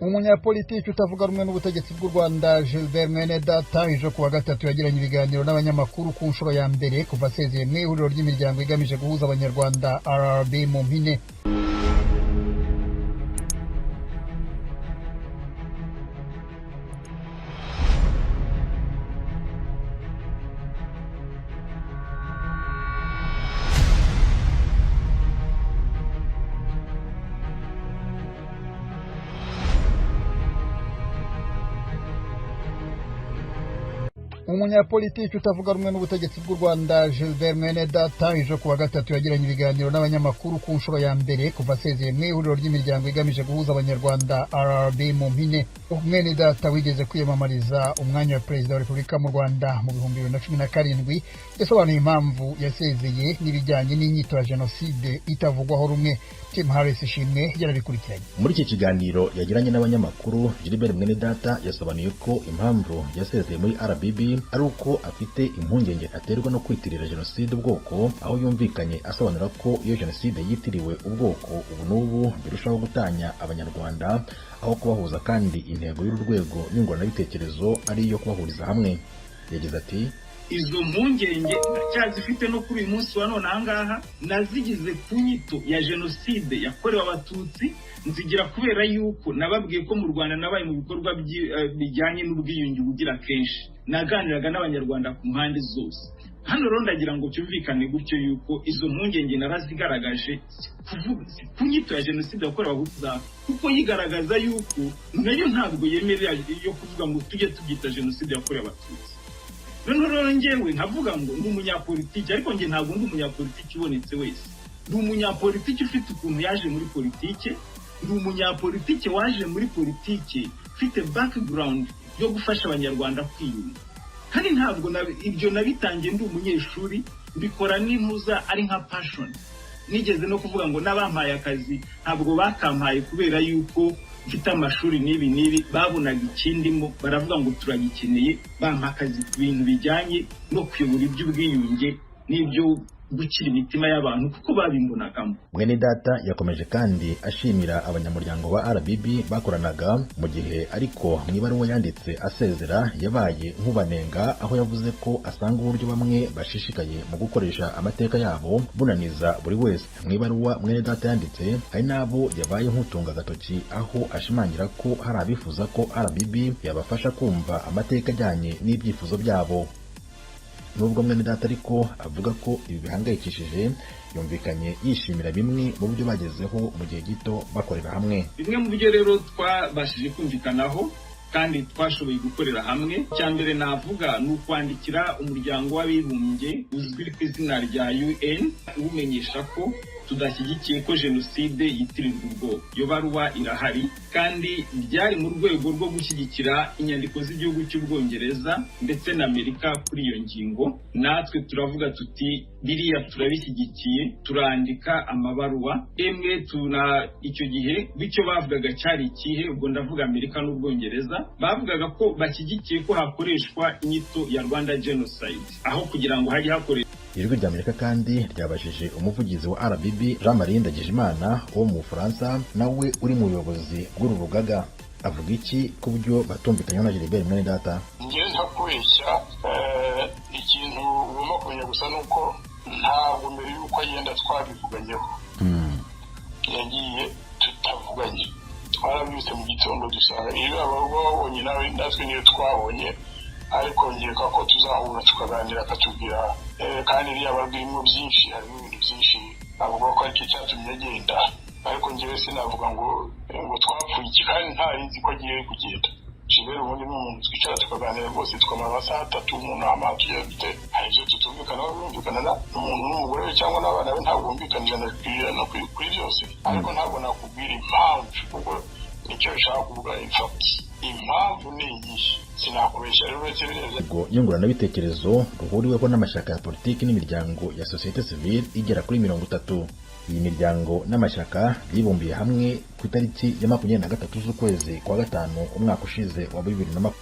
Umunyapolitiki utavuga rumwe n'ubutegetsi bw'u Rwanda Gilbert Mwenedata ejo kuwa gatatu yagiranye ibiganiro n'abanyamakuru ku nshuro ya mbere kuva asezeye mu ihuriro ry'imiryango igamije guhuza abanyarwanda RRB mu mpine. Umunyapolitiki utavuga rumwe n'ubutegetsi bw'u Rwanda Gilbert Mwenedata ejo kuwa gatatu yagiranye ibiganiro n'abanyamakuru ku nshuro ya mbere kuva asezeye mu ihuriro ry'imiryango igamije guhuza abanyarwanda RRB mu mpine. Mwenedata wigeze kwiyamamariza umwanya wa perezida wa Repubulika mu Rwanda mu 2017 yasobanuye impamvu yasezeye n'ibijyanye n'inyito ya jenoside itavugwaho rumwe. Tim Harris Ishimwe yarabikurikiranye. Muri iki kiganiro yagiranye n'abanyamakuru, Gilbert Mwenedata yasobanuye ko impamvu yasezeye muri RBB ari uko afite impungenge aterwa no kwitirira jenoside ubwoko, aho yumvikanye asobanura ko iyo jenoside yitiriwe ubwoko ubu n'ubu birushaho gutanya abanyarwanda aho kubahuza, kandi intego y'uru rwego nyunguranabitekerezo ari iyo kubahuriza hamwe. Yagize ati, izo mpungenge ndacyazifite no kuri uyu munsi wa none ahangaha, nazigize ku nyito ya jenoside yakorewe abatutsi, nzigira kubera yuko nababwiye ko mu Rwanda nabaye mu bikorwa bijyanye n'ubwiyunge bugira kenshi, naganiraga n'abanyarwanda ku mpande zose. Hano rero ndagira ngo cyumvikane gutyo yuko izo mpungenge narazigaragaje ku nyito ya jenoside yakorewe abatutsi, kuko yigaragaza yuko nayo ntabwo yemerera yo kuvuga ngo tujye tubyita jenoside yakorewe abatutsi. Rero njyewe nkavuga ngo ndi umunyapolitiki, ariko njye ntabwo ndi umunyapolitiki ubonetse wese. Ndi umunyapolitiki ufite ukuntu yaje muri politike, ndi umunyapolitiki waje muri politike ufite background yo gufasha abanyarwanda kwiyunga. Kandi ntabwo ibyo nabitangiye ndi umunyeshuri, mbikora n'impuza ari nka passion. Nigeze no kuvuga ngo n'abampaye akazi ntabwo bakampaye kubera yuko mfite amashuri n'ibi babonaga ikindimo, baravuga ngo turagikeneye, bampa akazi ku bintu bijyanye no kuyobora iby'ubwiyunge n'ibyo gukira imitima y'abantu kuko babimbonagamo. Mwenedata yakomeje kandi ashimira abanyamuryango ba RBB bakoranaga mu gihe, ariko mu ibaruwa yanditse asezera yabaye nk'ubanenga, aho yavuze ko asanga uburyo bamwe bashishikaye mu gukoresha amateka yabo bunaniza buri wese. Mu ibaruwa Mwenedata yanditse hari nabo yabaye nk'utunga agatoki, aho ashimangira ko hari abifuza ko RBB yabafasha kumva amateka ajyanye n'ibyifuzo byabo. Nubwo Mwenedata ariko avuga ko ibi bihangayikishije, yumvikanye yishimira bimwe mu byo bagezeho mu gihe gito bakorera hamwe. Bimwe mu byo rero twabashije kumvikanaho kandi twashoboye gukorera hamwe, cyambere navuga ni ukwandikira umuryango w'abibumbye uzwi ku izina rya UN umenyesha ko tudashyigikiye ko jenoside yitirirwa ubwoko. Iyo baruwa irahari, kandi byari mu rwego rwo gushyigikira inyandiko z'igihugu cy'Ubwongereza ndetse na Amerika kuri iyo ngingo. Natwe turavuga tuti biriya turabishyigikiye, turandika amabaruwa. Emwe icyo gihe bityo bavugaga cyari ikihe, ubwo ndavuga Amerika n'Ubwongereza, bavugaga ko bashyigikiye ko hakoreshwa inyito ya Rwanda genocide aho kugira ngo hajye hakoreshwa. Ijwi ry'Amerika kandi ryabajije umuvugizi wa RBB Jean-Marie Ndagijimana wo mu Bufaransa, nawe uri mu buyobozi bw'uru rugaga. Avuga iki ku buryo batumvikanye na Gilbert Mwenedata? Ngiye ntakubeshya, ikintu ugomba kumenya gusa nuko ntabwo mbere yuko agenda twabivuganyeho. Yagiye tutavuganye, twarabyutse mu gitondo dusanga iyo abarwa babonye nawe natwe niyo twabonye, ariko ngeka ko tuzahura tukaganira akatubwira, kandi byababwirimo byinshi, harimo ibintu byinshi avuga ko aricyo cyatumye agenda, ariko njyewe sinavuga ngo twapfuye iki, kandi ntarinzi ko agiye kugenda. Gilbert ubundi ni umuntu twicara tukaganira rwose, tukamara amasaha 3 mu nama, tujya hari ibyo tutumvikanaho, birumvikana n'umuntu n'umugore we cyangwa n'abana be ntabwo bumvikanira no kuri byose, ariko ntabwo nakubwira impamvu, kuko nicyo bishaka kuvuga impamvu ni iyihe, sinakubeshya rero uretse bireza. Ubwo nyunguranabitekerezo ruhuriweho n'amashyaka ya politiki n'imiryango ya societe civile igera kuri 30. Iyi miryango n'amashyaka bibumbiye hamwe ku itariki ya 23 z'ukwezi kwa gatanu umwaka ushize wa 2020.